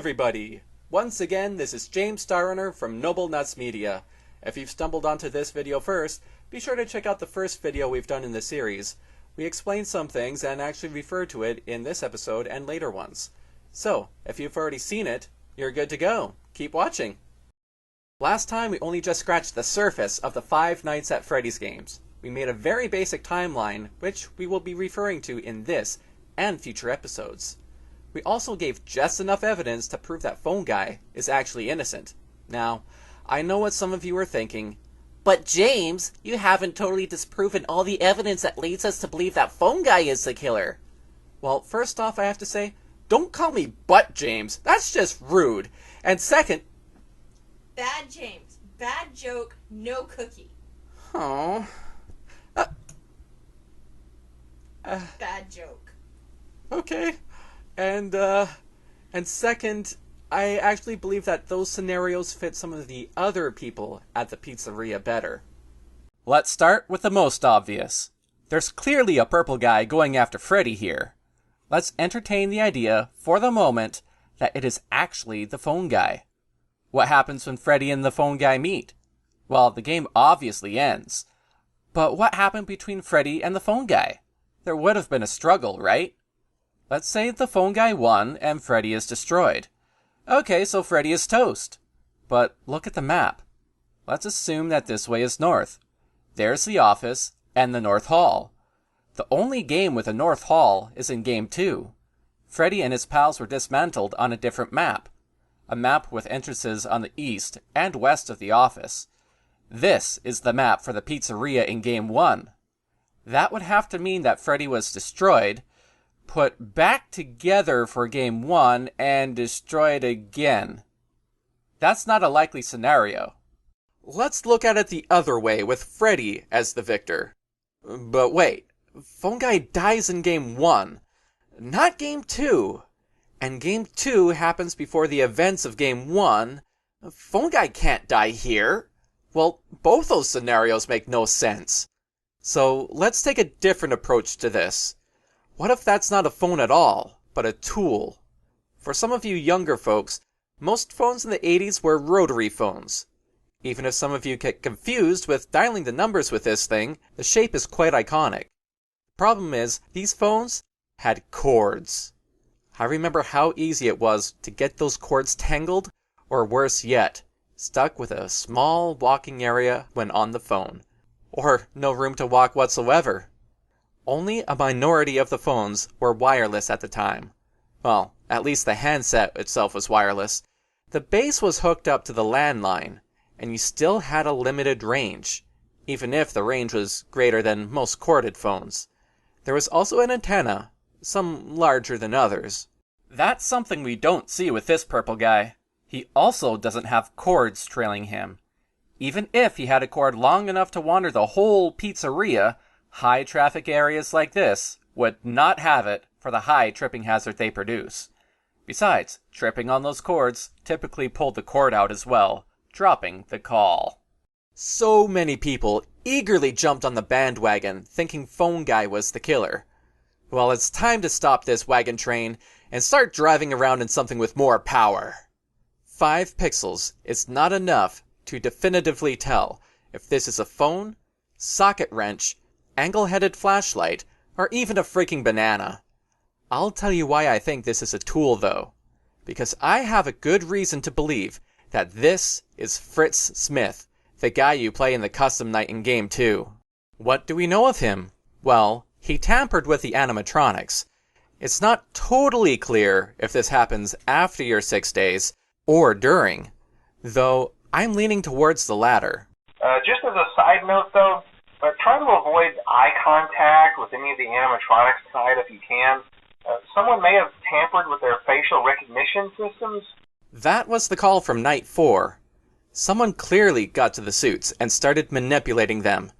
everybody! Once again, this is James Starrunner from Noble Nuts Media. If you've stumbled onto this video first, be sure to check out the first video we've done in the series. We explain some things and actually refer to it in this episode and later ones. So, if you've already seen it, you're good to go. Keep watching! Last time we only just scratched the surface of the Five Nights at Freddy's games. We made a very basic timeline, which we will be referring to in this and future episodes. We also gave just enough evidence to prove that phone guy is actually innocent. Now, I know what some of you are thinking. But James, you haven't totally disproven all the evidence that leads us to believe that phone guy is the killer. Well, first off, I have to say, don't call me Butt James. That's just rude. And second... Bad James. Bad joke, no cookie. Oh. Bad joke. Okay. And second, I actually believe that those scenarios fit some of the other people at the pizzeria better. Let's start with the most obvious. There's clearly a purple guy going after Freddy here. Let's entertain the idea, for the moment, that it is actually the phone guy. What happens when Freddy and the phone guy meet? Well, the game obviously ends. But what happened between Freddy and the phone guy? There would have been a struggle, right? Let's say the phone guy won and Freddy is destroyed. Okay, so Freddy is toast. But look at the map. Let's assume that this way is north. There's the office and the North Hall. The only game with a North Hall is in Game 2. Freddy and his pals were dismantled on a different map. A map with entrances on the east and west of the office. This is the map for the pizzeria in Game 1. That would have to mean that Freddy was destroyed, put back together for Game 1, and destroyed again. That's not a likely scenario. Let's look at it the other way with Freddy as the victor. But wait, phone guy dies in Game 1, not Game 2. And Game 2 happens before the events of Game 1. Phone guy can't die here. Well, both those scenarios make no sense. So let's take a different approach to this. What if that's not a phone at all, but a tool? For some of you younger folks, most phones in the 80s were rotary phones. Even if some of you get confused with dialing the numbers with this thing, the shape is quite iconic. The problem is, these phones had cords. I remember how easy it was to get those cords tangled, or worse yet, stuck with a small walking area when on the phone. Or no room to walk whatsoever. Only a minority of the phones were wireless at the time. Well, at least the handset itself was wireless. The base was hooked up to the landline, and you still had a limited range, even if the range was greater than most corded phones. There was also an antenna, some larger than others. That's something we don't see with this purple guy. He also doesn't have cords trailing him. Even if he had a cord long enough to wander the whole pizzeria, high traffic areas like this would not have it for the high tripping hazard they produce. Besides, tripping on those cords typically pulled the cord out as well, dropping the call. So many people eagerly jumped on the bandwagon thinking phone guy was the killer. Well, it's time to stop this wagon train and start driving around in something with more power. 5 pixels is not enough to definitively tell if this is a phone, socket wrench, angle-headed flashlight, or even a freaking banana. I'll tell you why I think this is a tool, though. Because I have a good reason to believe that this is Fritz Smith, the guy you play in the custom night in Game 2. What do we know of him? Well, he tampered with the animatronics. It's not totally clear if this happens after your 6 days, or during. Though, I'm leaning towards the latter. Just as a side note, though, try to avoid eye contact with any of the animatronics tonight if you can. Someone may have tampered with their facial recognition systems. That was the call from Night 4. Someone clearly got to the suits and started manipulating them.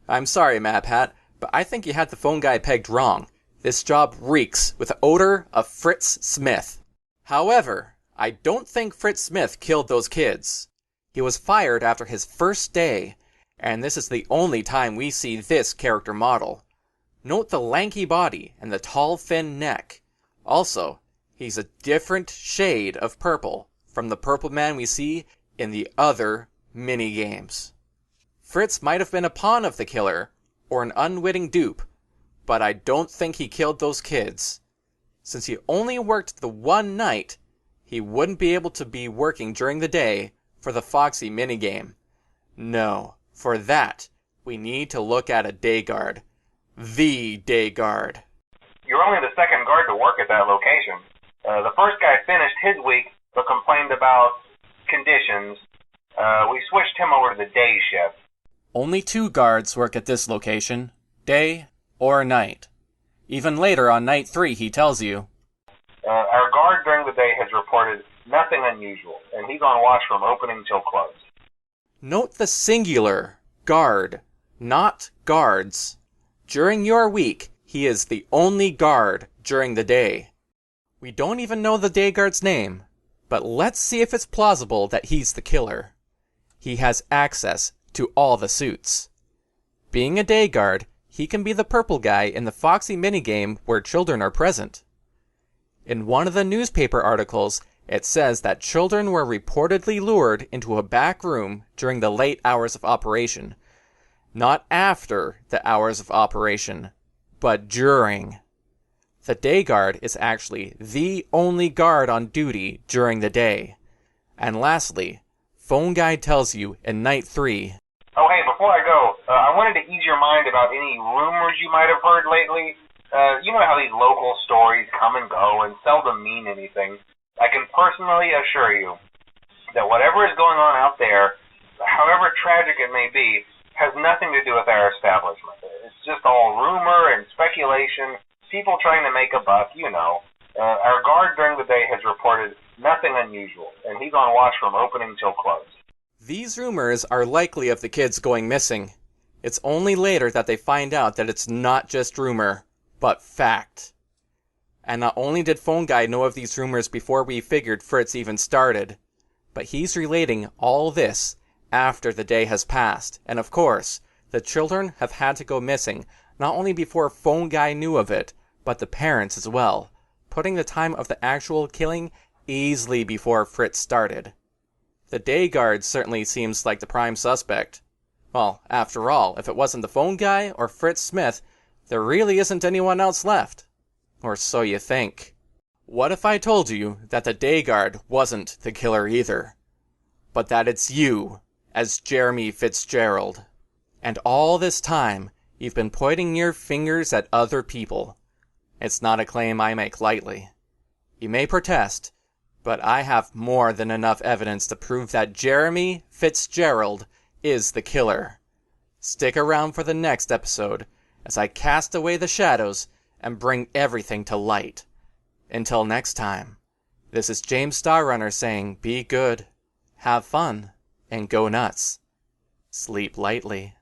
I'm sorry, Mad Pat, but I think you had the phone guy pegged wrong. This job reeks with the odor of Fritz Smith. However, I don't think Fritz Smith killed those kids. He was fired after his first day, and this is the only time we see this character model. Note the lanky body and the tall, thin neck. Also, He's a different shade of purple from the purple man we see in the other mini-games. Fritz might have been a pawn of the killer, or an unwitting dupe, but I don't think he killed those kids. Since he only worked the one night, he wouldn't be able to be working during the day for the Foxy minigame. No, for that, we need to look at a day guard. The day guard. You're only the second guard to work at that location. The first guy finished his week, but complained about conditions. We switched him over to the day shift. Only 2 guards work at this location, day or night. Even later on night 3, he tells you. Our guard during the day has reported nothing unusual, and he's on watch from opening till close. Note the singular, guard, not guards. During your week, he is the only guard during the day. We don't even know the day guard's name, but let's see if it's plausible that he's the killer. He has access to all the suits. Being a day guard, he can be the purple guy in the Foxy minigame where children are present. In one of the newspaper articles, it says that children were reportedly lured into a back room during the late hours of operation. Not after the hours of operation, but during. The day guard is actually the only guard on duty during the day. And lastly, Phone Guy tells you in night 3. Oh, hey, before I go, I wanted to ease your mind about any rumors you might have heard lately. You know how these local stories come and go and seldom mean anything. I can personally assure you that whatever is going on out there, however tragic it may be, has nothing to do with our establishment. It's just all rumor and speculation, people trying to make a buck, you know. Our guard during the day has reported nothing unusual, and he's on watch from opening till close. These rumors are likely of the kids going missing. It's only later that they find out that it's not just rumor, but fact. And not only did Phone Guy know of these rumors before we figured Fritz even started, but he's relating all this after the day has passed. And of course, the children have had to go missing, not only before Phone Guy knew of it, but the parents as well, putting the time of the actual killing easily before Fritz started. The day guard certainly seems like the prime suspect. Well, after all, if it wasn't the Phone Guy or Fritz Smith, there really isn't anyone else left. Or so you think. What if I told you that the day guard wasn't the killer either, but that it's you, as Jeremy Fitzgerald? And all this time, you've been pointing your fingers at other people. It's not a claim I make lightly. You may protest, but I have more than enough evidence to prove that Jeremy Fitzgerald is the killer. Stick around for the next episode as I cast away the shadows and bring everything to light. Until next time, this is James Starrunner saying be good, have fun, and go nuts. Sleep lightly.